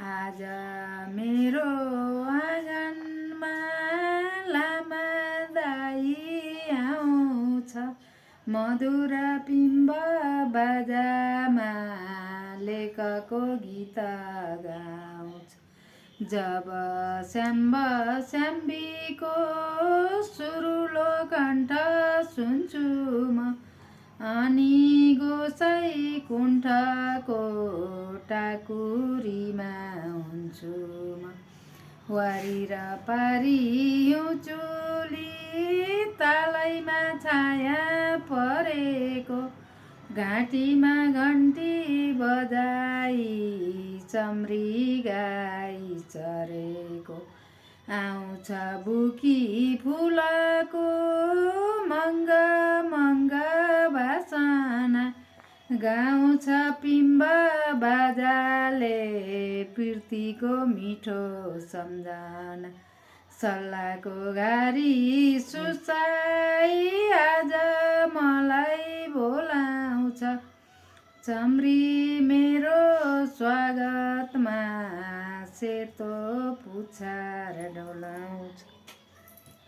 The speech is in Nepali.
आज मेरो आँगनमा लामा दाइ आउँछ, मधुर पिम्ब बाजामा लेखको गीत गाउँछ। जब स्याम्ब स्याम्बीको सुरुलो कण्ठ सुन्छु म, अनि गोसाई कुण्ठको टाकुरीमा हुन्छु म। वारी र पारी हिउँचुली तालैमा छाया परेको, घाँटीमा घन्टी बजाई चम्री गाई चरेको। आउँछ बुकी फुलको मङ्ग मङ्ग बासना, गाउँछ पिम्ब बाजाले प्रीतिको मिठो सम्झना। सल्लाहको घारी सुसाई आज मलाई बोलाउँछ, चम्री मेरो स्वागतमा सेतो पुच्छर डोलाउँछ।